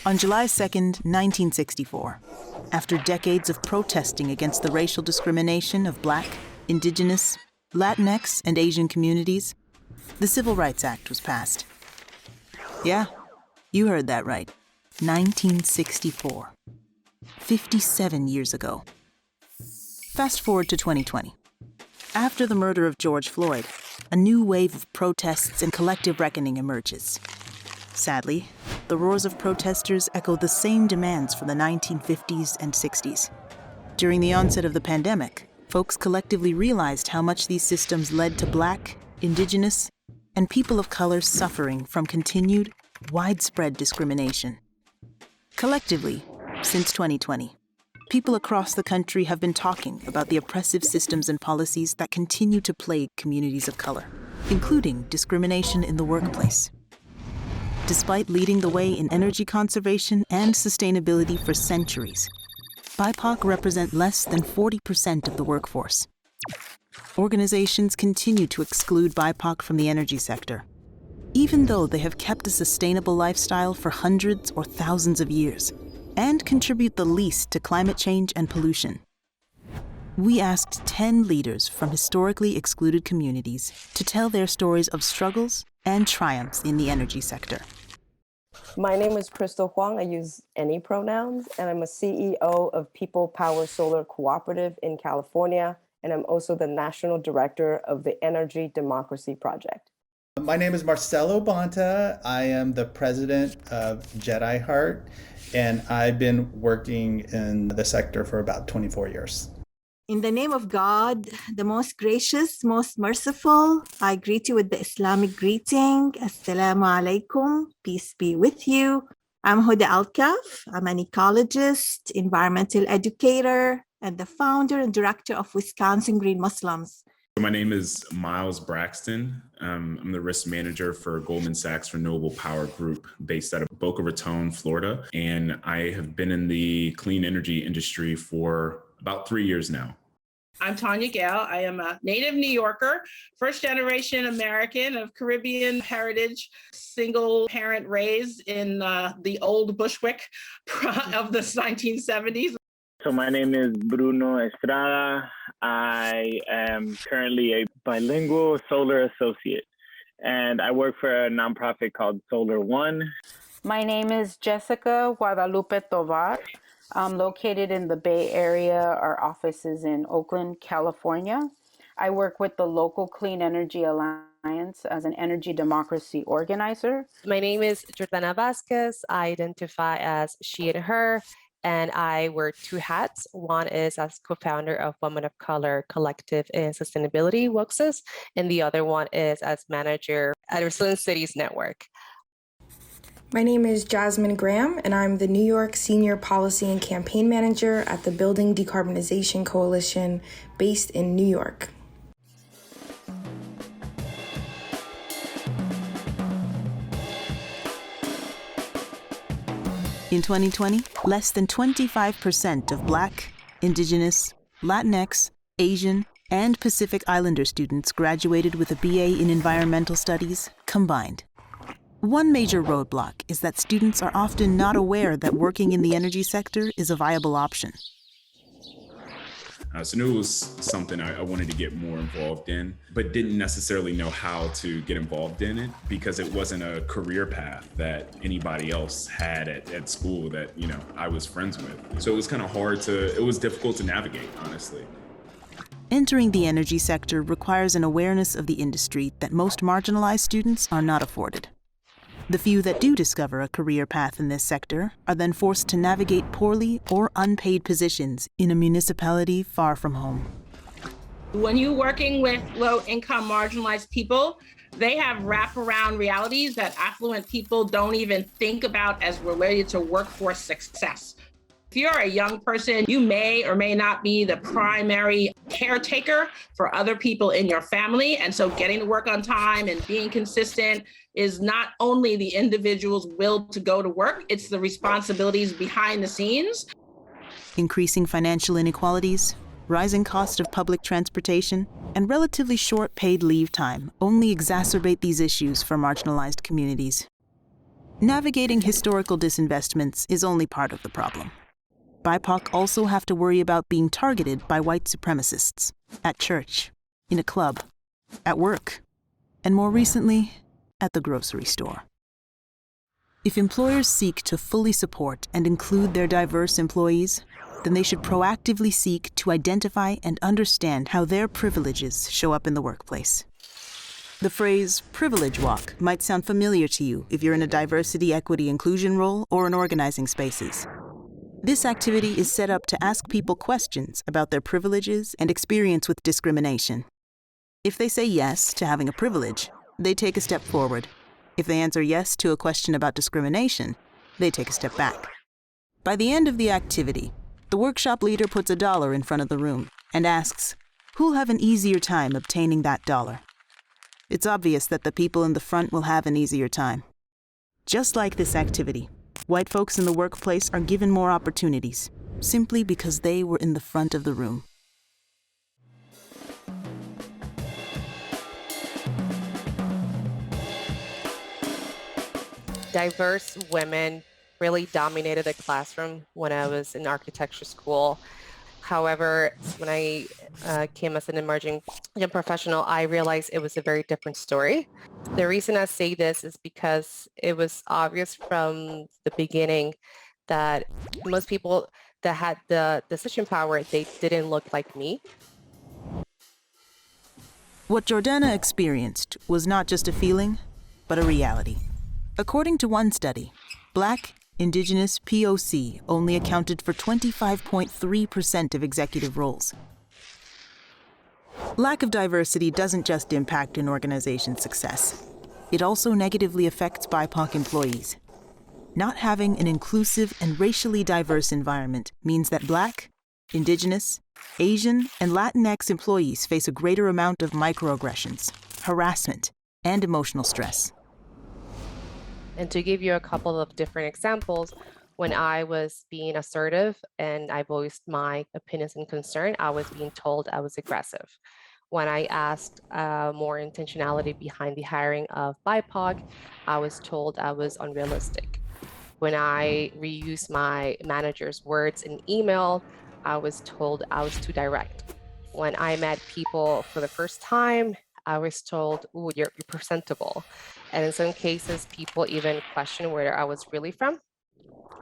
On July 2nd, 1964, after decades of protesting against the racial discrimination of Black, Indigenous, Latinx, and Asian communities, the Civil Rights Act was passed. Yeah, you heard that right. 1964. 57 years ago. Fast forward to 2020. After the murder of George Floyd, a new wave of protests and collective reckoning emerges. Sadly, the roars of protesters echo the same demands from the 1950s and 60s. During the onset of the pandemic, folks collectively realized how much these systems led to Black, Indigenous, and people of color suffering from continued, widespread discrimination. Collectively, since 2020, people across the country have been talking about the oppressive systems and policies that continue to plague communities of color, including discrimination in the workplace. Despite leading the way in energy conservation and sustainability for centuries, BIPOC represent less than 40% of the workforce. Organizations continue to exclude BIPOC from the energy sector, even though they have kept a sustainable lifestyle for hundreds or thousands of years, and contribute the least to climate change and pollution. We asked 10 leaders from historically excluded communities to tell their stories of struggles and triumphs in the energy sector. My name is Crystal Huang. I use any pronouns, and I'm a CEO of People Power Solar Cooperative in California, and I'm also the National Director of the Energy Democracy Project. My name is Marcelo Bonta. I am the president of Jedi Heart, and I've been working in the sector for about 24 years. In the name of God, the most gracious, most merciful, I greet you with the Islamic greeting. Assalamu alaikum, peace be with you. I'm Huda Alkaf. I'm an ecologist, environmental educator, and the founder and director of Wisconsin Green Muslims. My name is Miles Braxton. I'm the risk manager for Goldman Sachs Renewable Power Group based out of Boca Raton, Florida. And I have been in the clean energy industry for about 3 years now. I'm Tanya Gale. I am a native New Yorker, first generation American of Caribbean heritage, single parent raised in the old Bushwick of the 1970s. So my name is Bruno Estrada. I am currently a bilingual solar associate, and I work for a nonprofit called Solar One. My name is Jessica Guadalupe Tovar. I'm located in the Bay Area. Our office is in Oakland, California. I work with the local Clean Energy Alliance as an energy democracy organizer. My name is Jordana Vasquez. I identify as she and her, and I wear two hats. One is as co-founder of Women of Color Collective in Sustainability, WOCSUS, and the other one is as manager at Resilient Cities Network. My name is Jasmine Graham, and I'm the New York Senior Policy and Campaign Manager at the Building Decarbonization Coalition based in New York. In 2020, less than 25% of Black, Indigenous, Latinx, Asian, and Pacific Islander students graduated with a BA in Environmental Studies combined. One major roadblock is that students are often not aware that working in the energy sector is a viable option. So I knew it was something I wanted to get more involved in, but didn't necessarily know how to get involved in it because it wasn't a career path that anybody else had at school that, I was friends with. So it was kind of it was difficult to navigate, honestly. Entering the energy sector requires an awareness of the industry that most marginalized students are not afforded. The few that do discover a career path in this sector are then forced to navigate poorly or unpaid positions in a municipality far from home. When you're working with low-income marginalized people, they have wraparound realities that affluent people don't even think about as related to workforce success. If you're a young person, you may or may not be the primary caretaker for other people in your family. And so getting to work on time and being consistent is not only the individual's will to go to work, it's the responsibilities behind the scenes. Increasing financial inequalities, rising cost of public transportation, and relatively short paid leave time only exacerbate these issues for marginalized communities. Navigating historical disinvestments is only part of the problem. BIPOC also have to worry about being targeted by white supremacists at church, in a club, at work, and more recently, at the grocery store. If employers seek to fully support and include their diverse employees, then they should proactively seek to identify and understand how their privileges show up in the workplace. The phrase privilege walk might sound familiar to you if you're in a diversity, equity, inclusion role or in organizing spaces. This activity is set up to ask people questions about their privileges and experience with discrimination. If they say yes to having a privilege, they take a step forward. If they answer yes to a question about discrimination, they take a step back. By the end of the activity, the workshop leader puts $1 in front of the room and asks, who'll have an easier time obtaining that dollar? It's obvious that the people in the front will have an easier time. Just like this activity, white folks in the workplace are given more opportunities, simply because they were in the front of the room. Diverse women really dominated the classroom when I was in architecture school. However, when I came as an emerging young professional, I realized it was a very different story. The reason I say this is because it was obvious from the beginning that most people that had the decision power, they didn't look like me. What Jordana experienced was not just a feeling, but a reality. According to one study, Black, Indigenous, POC only accounted for 25.3% of executive roles. Lack of diversity doesn't just impact an organization's success. It also negatively affects BIPOC employees. Not having an inclusive and racially diverse environment means that Black, Indigenous, Asian, and Latinx employees face a greater amount of microaggressions, harassment, and emotional stress. And to give you a couple of different examples, when I was being assertive and I voiced my opinions and concern, I was being told I was aggressive. When I asked more intentionality behind the hiring of BIPOC, I was told I was unrealistic. When I reused my manager's words in email, I was told I was too direct. When I met people for the first time, I was told, "Ooh, you're presentable." And in some cases, people even questioned where I was really from.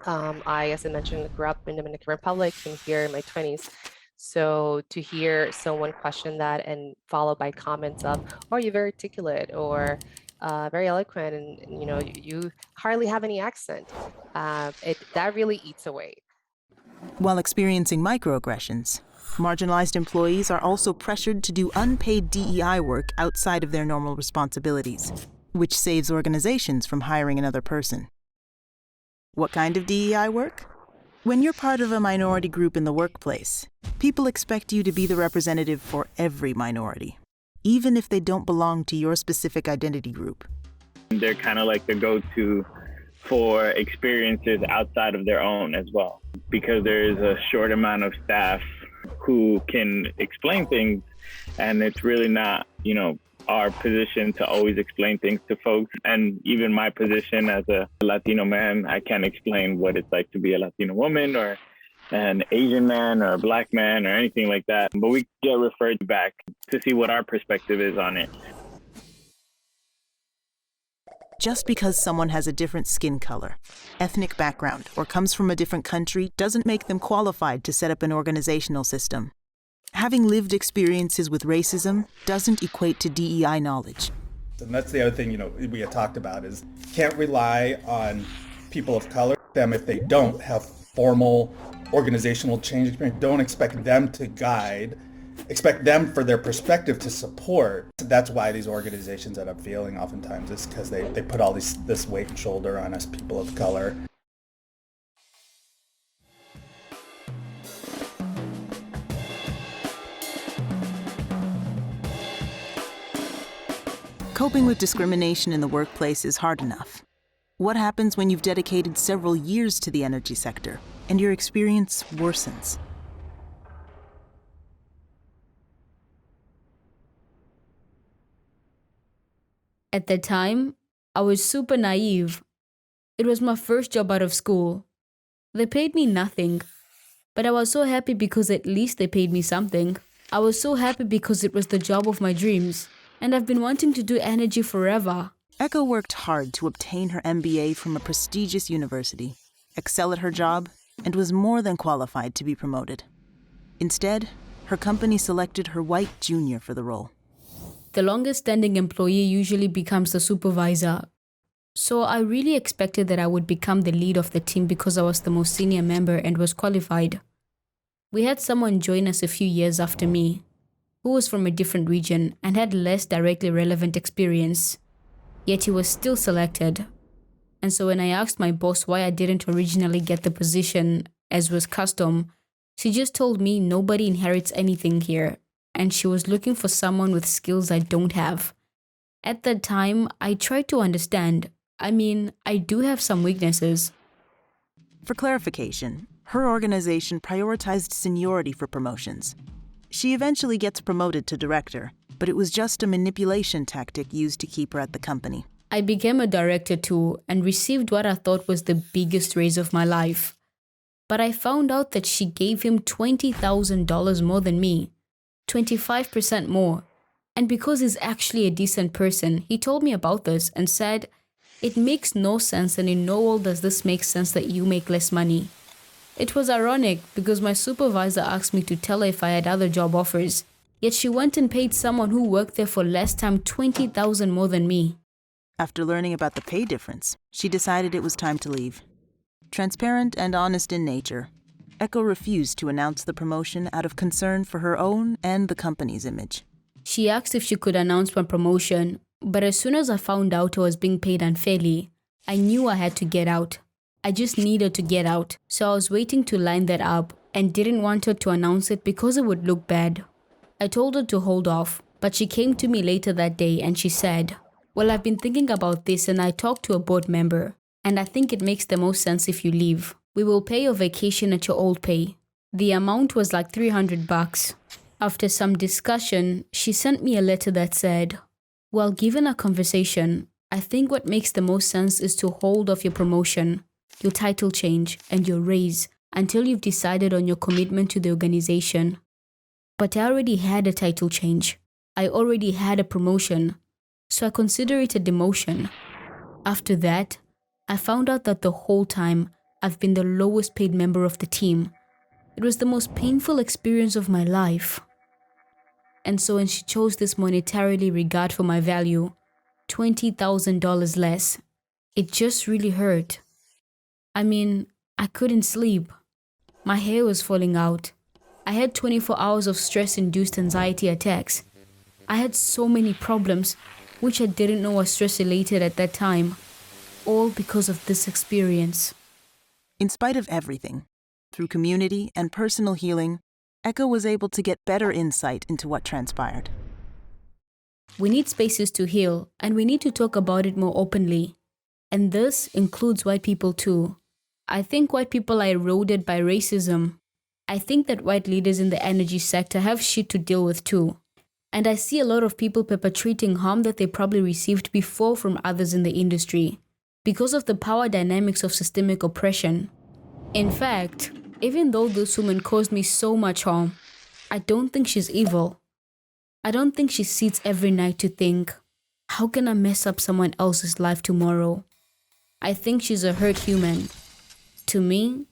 I, as I mentioned, grew up in the Dominican Republic, came here in my 20s. So to hear someone question that and followed by comments of, "Oh, you're very articulate," or very eloquent, and you know, you hardly have any accent, that really eats away. While experiencing microaggressions, marginalized employees are also pressured to do unpaid DEI work outside of their normal responsibilities, which saves organizations from hiring another person. What kind of DEI work? When you're part of a minority group in the workplace, people expect you to be the representative for every minority, even if they don't belong to your specific identity group. They're kind of like the go-to for experiences outside of their own as well, because there is a short amount of staff who can explain things, and it's really not, you know, our position to always explain things to folks. And even my position as a Latino man, I can't explain what it's like to be a Latino woman or an Asian man or a Black man or anything like that. But we get referred back to see what our perspective is on it. Just because someone has a different skin color, ethnic background, or comes from a different country doesn't make them qualified to set up an organizational system. Having lived experiences with racism doesn't equate to DEI knowledge. And that's the other thing, we had talked about is can't rely on people of color. Them if they don't have formal organizational change experience, don't expect them to guide, expect them for their perspective to support. That's why these organizations end up failing oftentimes, is because they put all this weight and shoulder on us people of color. Coping with discrimination in the workplace is hard enough. What happens when you've dedicated several years to the energy sector and your experience worsens? At the time, I was super naive. It was my first job out of school. They paid me nothing, but I was so happy because at least they paid me something. I was so happy because it was the job of my dreams, and I've been wanting to do energy forever. Echo worked hard to obtain her MBA from a prestigious university, excel at her job, and was more than qualified to be promoted. Instead, her company selected her white junior for the role. The longest standing employee usually becomes the supervisor. So I really expected that I would become the lead of the team because I was the most senior member and was qualified. We had someone join us a few years after me, who was from a different region and had less directly relevant experience. Yet he was still selected. And so when I asked my boss why I didn't originally get the position, as was custom, she just told me nobody inherits anything here, and she was looking for someone with skills I don't have. At that time, I tried to understand. I do have some weaknesses. For clarification, her organization prioritized seniority for promotions. She eventually gets promoted to director, but it was just a manipulation tactic used to keep her at the company. I became a director too and received what I thought was the biggest raise of my life. But I found out that she gave him $20,000 more than me, 25% more. And because he's actually a decent person, he told me about this and said, "It makes no sense, and in no world does this make sense that you make less money." It was ironic because my supervisor asked me to tell her if I had other job offers, yet she went and paid someone who worked there for less time $20,000 more than me. After learning about the pay difference, she decided it was time to leave. Transparent and honest in nature, Echo refused to announce the promotion out of concern for her own and the company's image. She asked if she could announce my promotion, but as soon as I found out I was being paid unfairly, I knew I had to get out. I just needed to get out, so I was waiting to line that up and didn't want her to announce it because it would look bad. I told her to hold off, but she came to me later that day and she said, "Well, I've been thinking about this and I talked to a board member, and I think it makes the most sense if you leave. We will pay your vacation at your old pay." The amount was like $300. After some discussion, she sent me a letter that said, "Well, given our conversation, I think what makes the most sense is to hold off your promotion, your title change, and your raise until you've decided on your commitment to the organization." But I already had a title change. I already had a promotion, so I consider it a demotion. After that, I found out that the whole time I've been the lowest paid member of the team. It was the most painful experience of my life. And so when she chose this monetarily regard for my value, $20,000 less, it just really hurt. I couldn't sleep. My hair was falling out. I had 24 hours of stress-induced anxiety attacks. I had so many problems, which I didn't know was stress-related at that time, all because of this experience. In spite of everything, through community and personal healing, Echo was able to get better insight into what transpired. We need spaces to heal, and we need to talk about it more openly. And this includes white people too. I think white people are eroded by racism. I think that white leaders in the energy sector have shit to deal with too. And I see a lot of people perpetrating harm that they probably received before from others in the industry, because of the power dynamics of systemic oppression. In fact, even though this woman caused me so much harm, I don't think she's evil. I don't think she sits every night to think, how can I mess up someone else's life tomorrow? I think she's a hurt human. To me,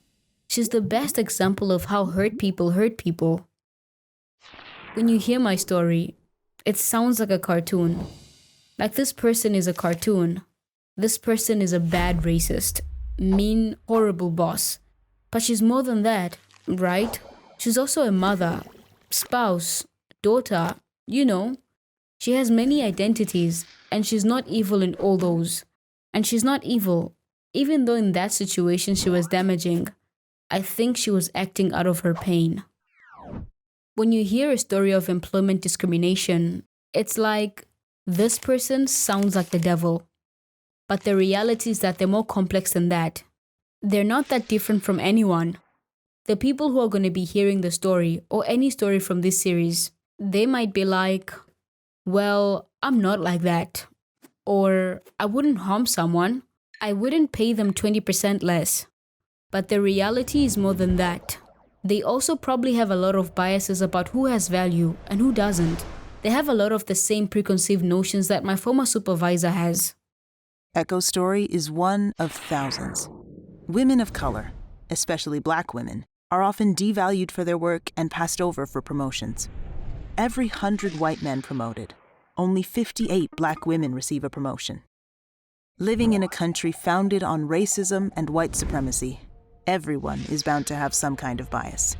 she's the best example of how hurt people hurt people. When you hear my story, it sounds like a cartoon. Like this person is a cartoon. This person is a bad racist, mean, horrible boss. But she's more than that, right? She's also a mother, spouse, daughter, She has many identities, and she's not evil in all those. And she's not evil, even though in that situation she was damaging. I think she was acting out of her pain. When you hear a story of employment discrimination, it's like, this person sounds like the devil. But the reality is that they're more complex than that. They're not that different from anyone. The people who are going to be hearing the story, or any story from this series, they might be like, well, I'm not like that. Or I wouldn't harm someone. I wouldn't pay them 20% less. But the reality is more than that. They also probably have a lot of biases about who has value and who doesn't. They have a lot of the same preconceived notions that my former supervisor has. Echo's story is one of thousands. Women of color, especially Black women, are often devalued for their work and passed over for promotions. Every 100 white men promoted, only 58 Black women receive a promotion. Living in a country founded on racism and white supremacy, everyone is bound to have some kind of bias.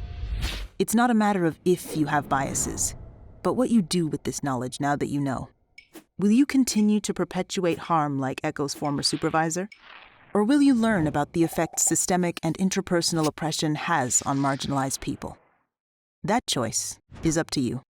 It's not a matter of if you have biases, but what you do with this knowledge now that you know. Will you continue to perpetuate harm like Echo's former supervisor? Or will you learn about the effects systemic and interpersonal oppression has on marginalized people? That choice is up to you.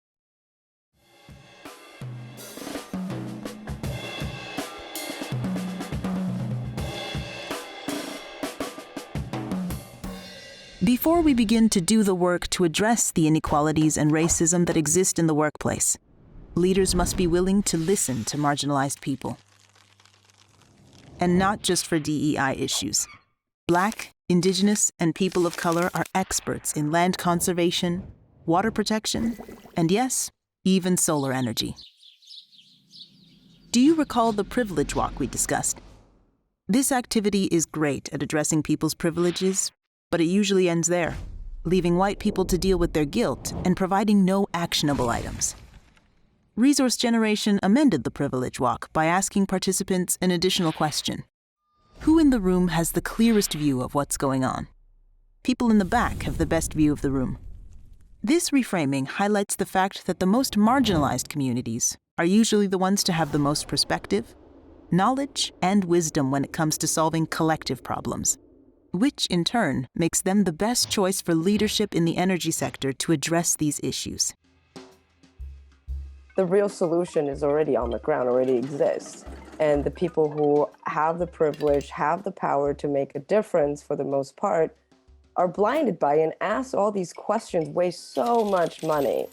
Before we begin to do the work to address the inequalities and racism that exist in the workplace, leaders must be willing to listen to marginalized people. And not just for DEI issues. Black, Indigenous, and people of color are experts in land conservation, water protection, and yes, even solar energy. Do you recall the privilege walk we discussed? This activity is great at addressing people's privileges, but it usually ends there, leaving white people to deal with their guilt and providing no actionable items. Resource Generation amended the privilege walk by asking participants an additional question. Who in the room has the clearest view of what's going on? People in the back have the best view of the room. This reframing highlights the fact that the most marginalized communities are usually the ones to have the most perspective, knowledge, and wisdom when it comes to solving collective problems, which in turn makes them the best choice for leadership in the energy sector to address these issues. The real solution is already on the ground, already exists. And the people who have the privilege, have the power to make a difference for the most part, are blinded by and ask all these questions, waste so much money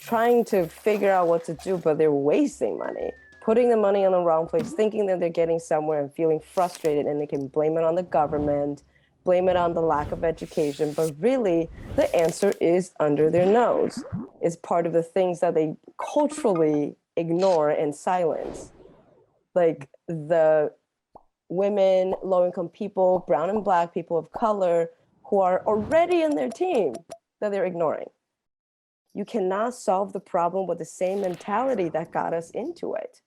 trying to figure out what to do, but they're wasting money, putting the money in the wrong place, thinking that they're getting somewhere and feeling frustrated, and they can blame it on the government, blame it on the lack of education, but really the answer is under their nose. It's part of the things that they culturally ignore and silence. Like the women, low-income people, brown and Black people of color who are already in their team that they're ignoring. You cannot solve the problem with the same mentality that got us into it.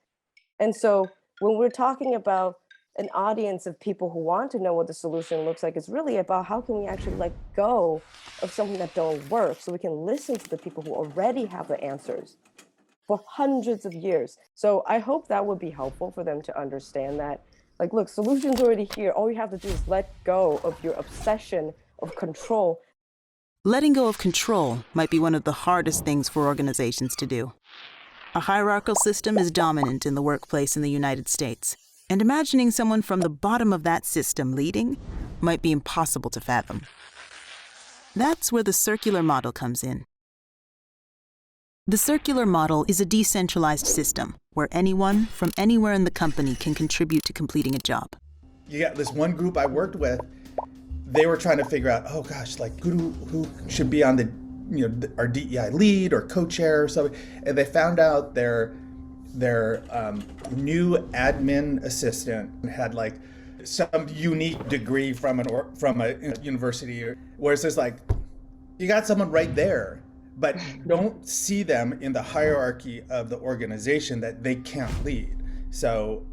And so when we're talking about an audience of people who want to know what the solution looks like, it's really about how can we actually let go of something that don't work so we can listen to the people who already have the answers for hundreds of years. So I hope that would be helpful for them to understand that, like, look, solution's already here. All you have to do is let go of your obsession of control. Letting go of control might be one of the hardest things for organizations to do. A hierarchical system is dominant in the workplace in the United States, and imagining someone from the bottom of that system leading might be impossible to fathom. That's where the circular model comes in. The circular model is a decentralized system where anyone from anywhere in the company can contribute to completing a job. You got this one group I worked with, they were trying to figure out, oh gosh, like who should be on the, our DEI lead or co-chair or something. And they found out their new admin assistant had like some unique degree from a university, whereas it's like, you got someone right there, but don't see them in the hierarchy of the organization that they can't lead. So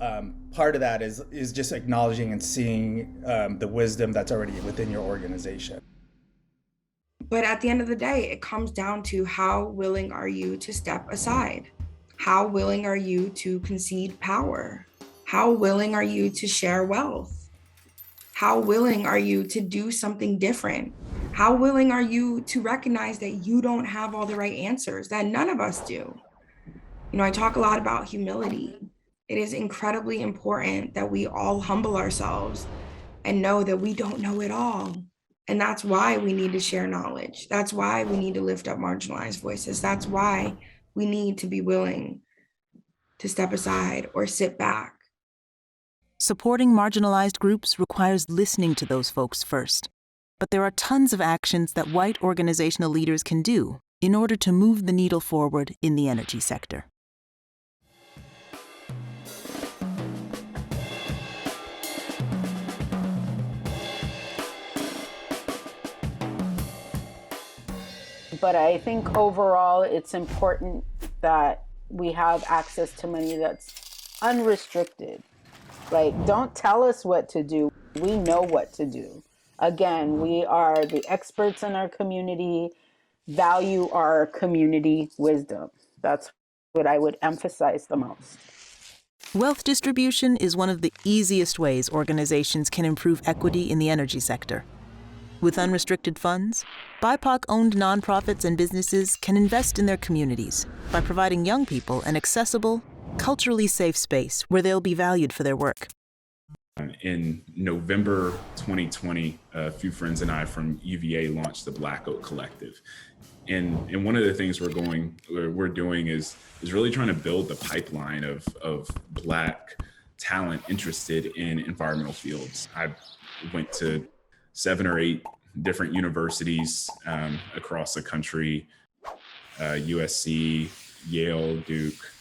part of that is just acknowledging and seeing the wisdom that's already within your organization. But at the end of the day, it comes down to how willing are you to step aside? How willing are you to concede power? How willing are you to share wealth? How willing are you to do something different? How willing are you to recognize that you don't have all the right answers, that none of us do? I talk a lot about humility. It is incredibly important that we all humble ourselves and know that we don't know it all. And that's why we need to share knowledge. That's why we need to lift up marginalized voices. That's why we need to be willing to step aside or sit back. Supporting marginalized groups requires listening to those folks first. But there are tons of actions that white organizational leaders can do in order to move the needle forward in the energy sector. But I think overall it's important that we have access to money that's unrestricted. Like, don't tell us what to do. We know what to do. Again, we are the experts in our community, value our community wisdom. That's what I would emphasize the most. Wealth distribution is one of the easiest ways organizations can improve equity in the energy sector. With unrestricted funds, BIPOC-owned nonprofits and businesses can invest in their communities by providing young people an accessible, culturally safe space where they'll be valued for their work. In November 2020, a few friends and I from UVA launched the Black Oak Collective. And one of the things we're doing is really trying to build the pipeline of Black talent interested in environmental fields. I went to 7 or 8 different universities across the country, USC, Yale, Duke,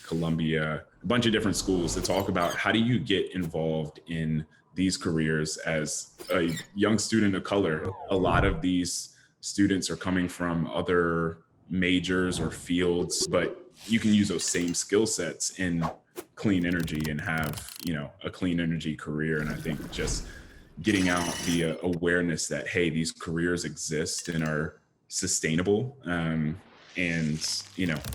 Columbia, a bunch of different schools to talk about how do you get involved in these careers as a young student of color. A lot of these students are coming from other majors or fields, but you can use those same skill sets in clean energy and have, a clean energy career. And I think just getting out the awareness that, hey, these careers exist and are sustainable, and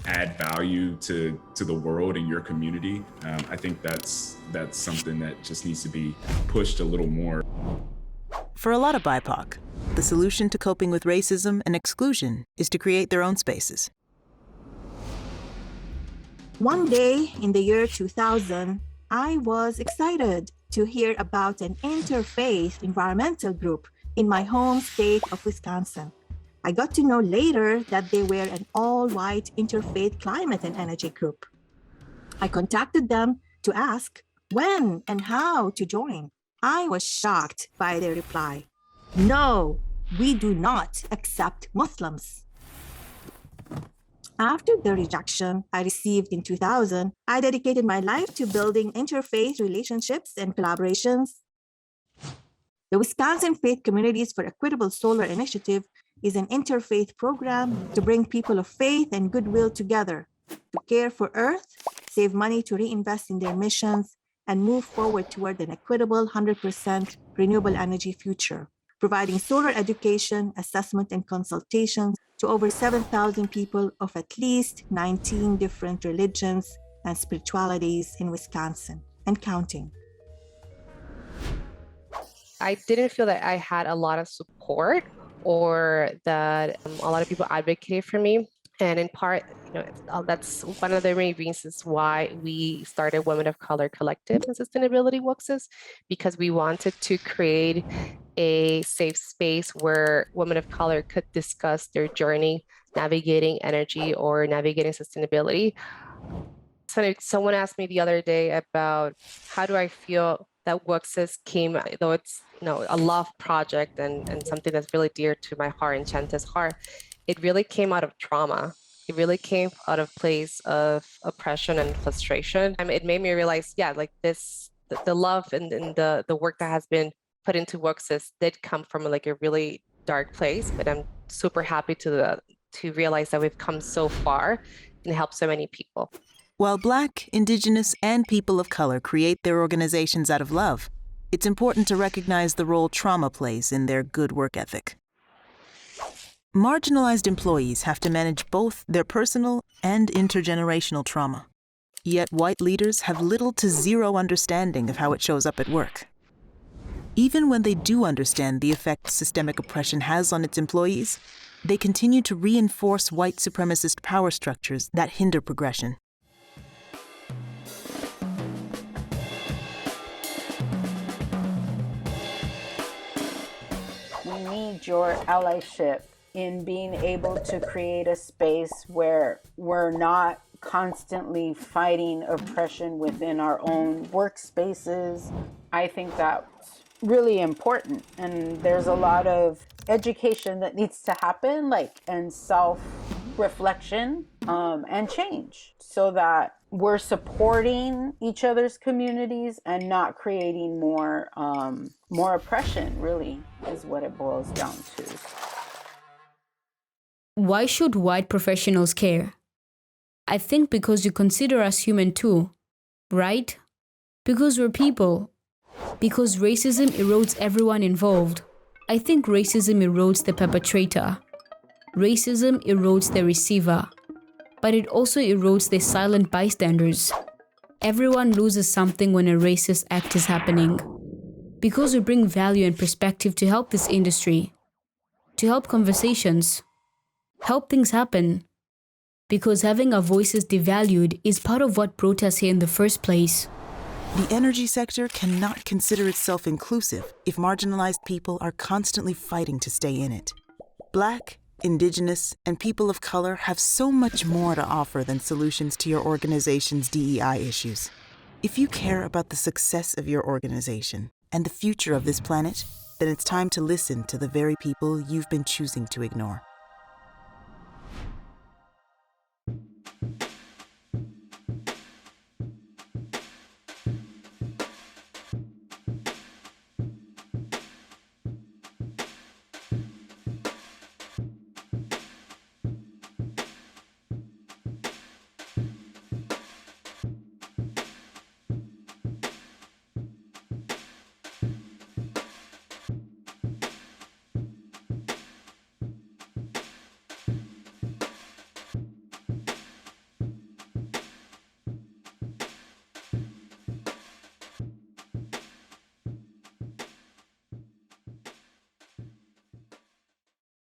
add value to the world and your community. I think that's something that just needs to be pushed a little more. For a lot of BIPOC, the solution to coping with racism and exclusion is to create their own spaces. One day in the year 2000, I was excited to hear about an interfaith environmental group in my home state of Wisconsin. I got to know later that they were an all-white interfaith climate and energy group. I contacted them to ask when and how to join. I was shocked by their reply. No, we do not accept Muslims. After the rejection I received in 2000, I dedicated my life to building interfaith relationships and collaborations. The Wisconsin Faith Communities for Equitable Solar Initiative is an interfaith program to bring people of faith and goodwill together to care for Earth, save money to reinvest in their missions, and move forward toward an equitable 100% renewable energy future, providing solar education, assessment, and consultations to over 7,000 people of at least 19 different religions and spiritualities in Wisconsin and counting. I didn't feel that I had a lot of support or that a lot of people advocated for me. And in part, that's one of the main reasons why we started Women of Color Collective and Sustainability Works, because we wanted to create a safe space where women of color could discuss their journey navigating energy or navigating sustainability. So someone asked me the other day about how do I feel that Works came, though it's a love project and something that's really dear to my heart and Chanta's heart, it really came out of trauma. It really came out of place of oppression and frustration. It made me realize, the love and the work that has been put into Works did come from a really dark place, but I'm super happy to realize that we've come so far and helped so many people. While Black, Indigenous, and people of color create their organizations out of love, it's important to recognize the role trauma plays in their good work ethic. Marginalized employees have to manage both their personal and intergenerational trauma. Yet white leaders have little to zero understanding of how it shows up at work. Even when they do understand the effect systemic oppression has on its employees, they continue to reinforce white supremacist power structures that hinder progression. We need your allyship in being able to create a space where we're not constantly fighting oppression within our own workspaces. I think that's really important. And there's a lot of education that needs to happen, and self-reflection and change, so that we're supporting each other's communities and not creating more oppression, really, is what it boils down to. Why should white professionals care? I think because you consider us human too, right? Because we're people. Because racism erodes everyone involved. I think racism erodes the perpetrator. Racism erodes the receiver. But it also erodes the silent bystanders. Everyone loses something when a racist act is happening. Because we bring value and perspective to help this industry, to help conversations, help things happen. Because having our voices devalued is part of what brought us here in the first place. The energy sector cannot consider itself inclusive if marginalized people are constantly fighting to stay in it. Black, Indigenous, and people of color have so much more to offer than solutions to your organization's DEI issues. If you care about the success of your organization and the future of this planet, then it's time to listen to the very people you've been choosing to ignore.